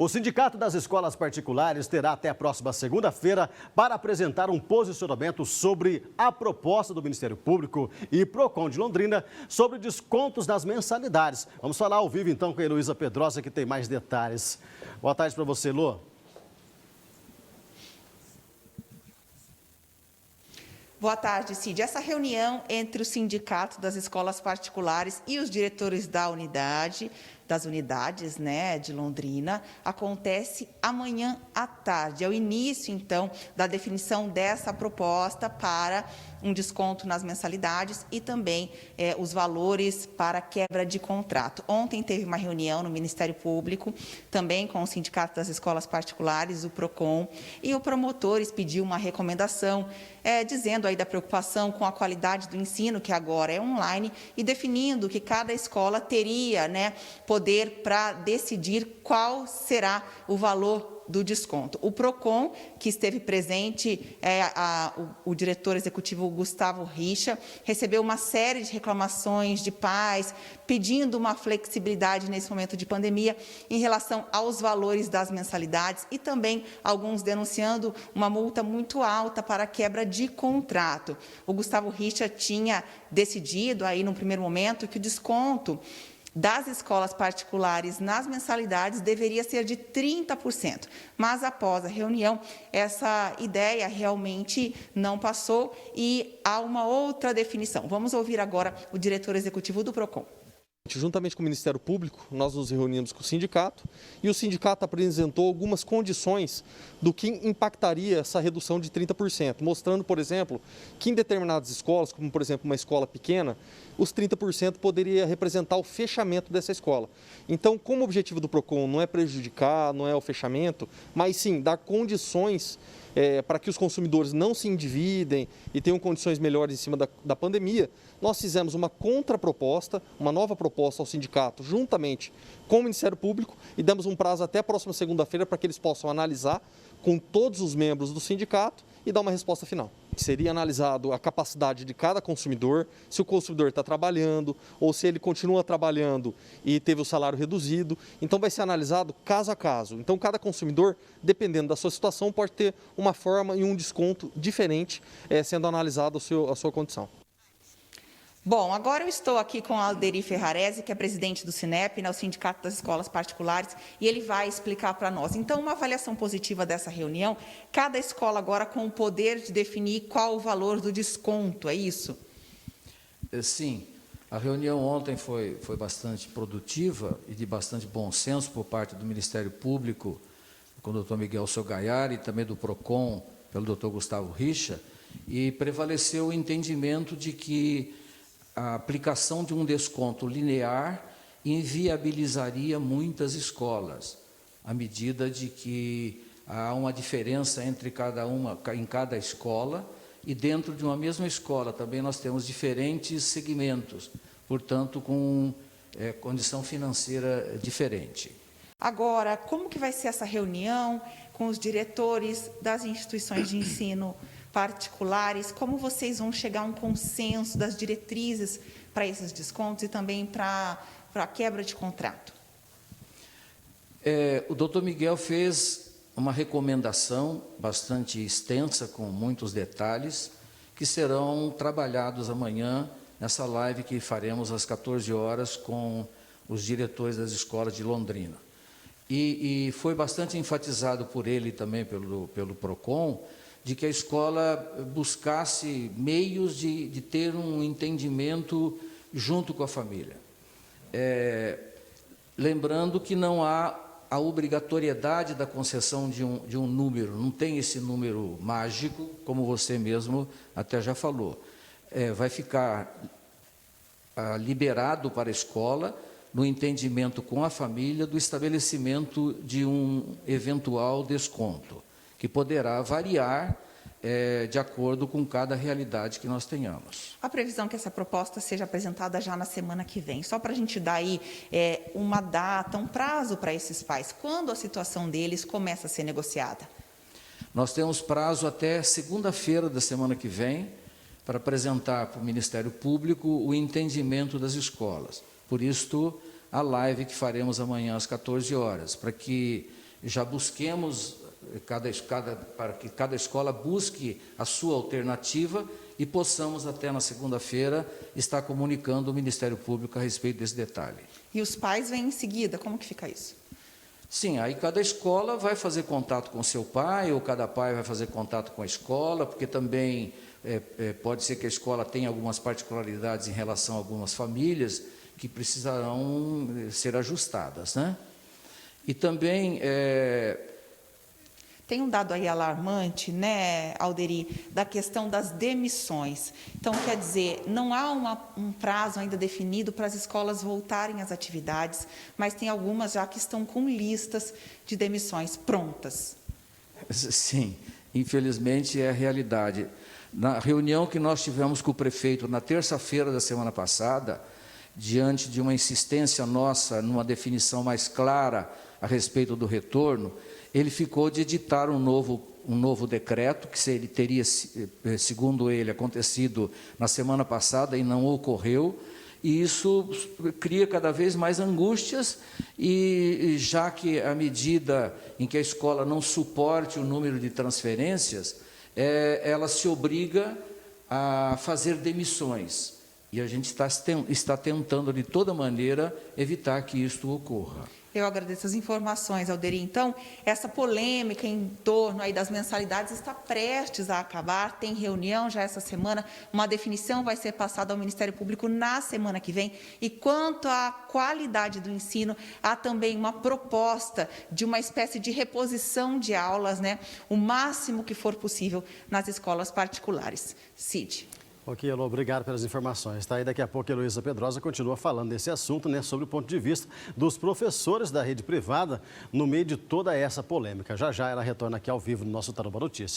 O Sindicato das Escolas Particulares terá até a próxima segunda-feira para apresentar um posicionamento sobre a proposta do Ministério Público e Procon de Londrina sobre descontos nas mensalidades. Vamos falar ao vivo então com a Heloísa Pedrosa, que tem mais detalhes. Boa tarde para você, Lô. Boa tarde, Cid. Essa reunião entre o Sindicato das Escolas Particulares e os diretores das unidades, de Londrina, acontece amanhã à tarde. É o início, então, da definição dessa proposta para um desconto nas mensalidades e também os valores para quebra de contrato. Ontem teve uma reunião no Ministério Público, também com o Sindicato das Escolas Particulares, o Procon, e o Promotores pediu uma recomendação, dizendo aí da preocupação com a qualidade do ensino, que agora é online, e definindo que cada escola teria, poder para decidir qual será o valor do desconto. O Procon, que esteve presente, o diretor executivo Gustavo Richa, recebeu uma série de reclamações de pais, pedindo uma flexibilidade nesse momento de pandemia em relação aos valores das mensalidades e também alguns denunciando uma multa muito alta para quebra de contrato. O Gustavo Richa tinha decidido aí no primeiro momento que o desconto das escolas particulares nas mensalidades deveria ser de 30%, mas após a reunião, essa ideia realmente não passou e há uma outra definição. Vamos ouvir agora o diretor executivo do Procon. Juntamente com o Ministério Público, nós nos reunimos com o sindicato e o sindicato apresentou algumas condições do que impactaria essa redução de 30%, mostrando, por exemplo, que em determinadas escolas, como por exemplo uma escola pequena, os 30% poderia representar o fechamento dessa escola. Então, como o objetivo do Procon não é prejudicar, não é o fechamento, mas sim dar condições para que os consumidores não se endividem e tenham condições melhores em cima da pandemia, nós fizemos uma contraproposta, uma nova proposta ao sindicato, juntamente com o Ministério Público, e demos um prazo até a próxima segunda-feira para que eles possam analisar com todos os membros do sindicato e dar uma resposta final. Seria analisado a capacidade de cada consumidor, se o consumidor está trabalhando ou se ele continua trabalhando e teve o salário reduzido. Então vai ser analisado caso a caso. Então cada consumidor, dependendo da sua situação, pode ter uma forma e um desconto diferente sendo analisado a sua condição. Bom, agora eu estou aqui com a Alderi Ferrarese, que é presidente do Sinep, o Sindicato das Escolas Particulares, e ele vai explicar para nós. Então, uma avaliação positiva dessa reunião, cada escola agora com o poder de definir qual o valor do desconto, é isso? Sim, a reunião ontem foi bastante produtiva e de bastante bom senso por parte do Ministério Público, com o doutor Miguel Sogaiar e também do Procon, pelo doutor Gustavo Richa, e prevaleceu o entendimento de que a aplicação de um desconto linear inviabilizaria muitas escolas, à medida de que há uma diferença em cada escola, e dentro de uma mesma escola também nós temos diferentes segmentos, portanto, com condição financeira diferente. Agora, como que vai ser essa reunião com os diretores das instituições de ensino particulares? Como vocês vão chegar a um consenso das diretrizes para esses descontos e também para a quebra de contrato? O doutor Miguel fez uma recomendação bastante extensa, com muitos detalhes, que serão trabalhados amanhã nessa live que faremos às 14 horas com os diretores das escolas de Londrina. E foi bastante enfatizado por ele também, pelo Procon, de que a escola buscasse meios de ter um entendimento junto com a família. Lembrando que não há a obrigatoriedade da concessão de um número, não tem esse número mágico, como você mesmo até já falou. Vai ficar liberado para a escola, no entendimento com a família, do estabelecimento de um eventual desconto, que poderá variar de acordo com cada realidade que nós tenhamos. A previsão é que essa proposta seja apresentada já na semana que vem. Só para a gente dar aí uma data, um prazo para esses pais. Quando a situação deles começa a ser negociada? Nós temos prazo até segunda-feira da semana que vem para apresentar para o Ministério Público o entendimento das escolas. Por isso, a live que faremos amanhã às 14 horas, para que já busquemos para que cada escola busque a sua alternativa e possamos até na segunda-feira estar comunicando o Ministério Público a respeito desse detalhe. E os pais vêm em seguida, como que fica isso? Sim, aí cada escola vai fazer contato com seu pai, ou cada pai vai fazer contato com a escola, porque também pode ser que a escola tenha algumas particularidades em relação a algumas famílias que precisarão ser ajustadas, né? E também tem um dado aí alarmante, né, Alderi, da questão das demissões. Então, quer dizer, não há um prazo ainda definido para as escolas voltarem às atividades, mas tem algumas já que estão com listas de demissões prontas. Sim, infelizmente é a realidade. Na reunião que nós tivemos com o prefeito na terça-feira da semana passada, diante de uma insistência nossa numa definição mais clara a respeito do retorno, ele ficou de editar um novo decreto, que ele teria, segundo ele, acontecido na semana passada e não ocorreu, e isso cria cada vez mais angústias, e já que à medida em que a escola não suporte o número de transferências, ela se obriga a fazer demissões, e a gente está tentando de toda maneira evitar que isto ocorra. Eu agradeço as informações, Alderi. Então, essa polêmica em torno aí das mensalidades está prestes a acabar. Tem reunião já essa semana, uma definição vai ser passada ao Ministério Público na semana que vem. E quanto à qualidade do ensino, há também uma proposta de uma espécie de reposição de aulas, né, o máximo que for possível nas escolas particulares. Cid. Ok, Elô, obrigado pelas informações. Tá? E daqui a pouco a Heloísa Pedrosa continua falando desse assunto, né, sobre o ponto de vista dos professores da rede privada no meio de toda essa polêmica. Já já ela retorna aqui ao vivo no nosso Tarobá Notícias.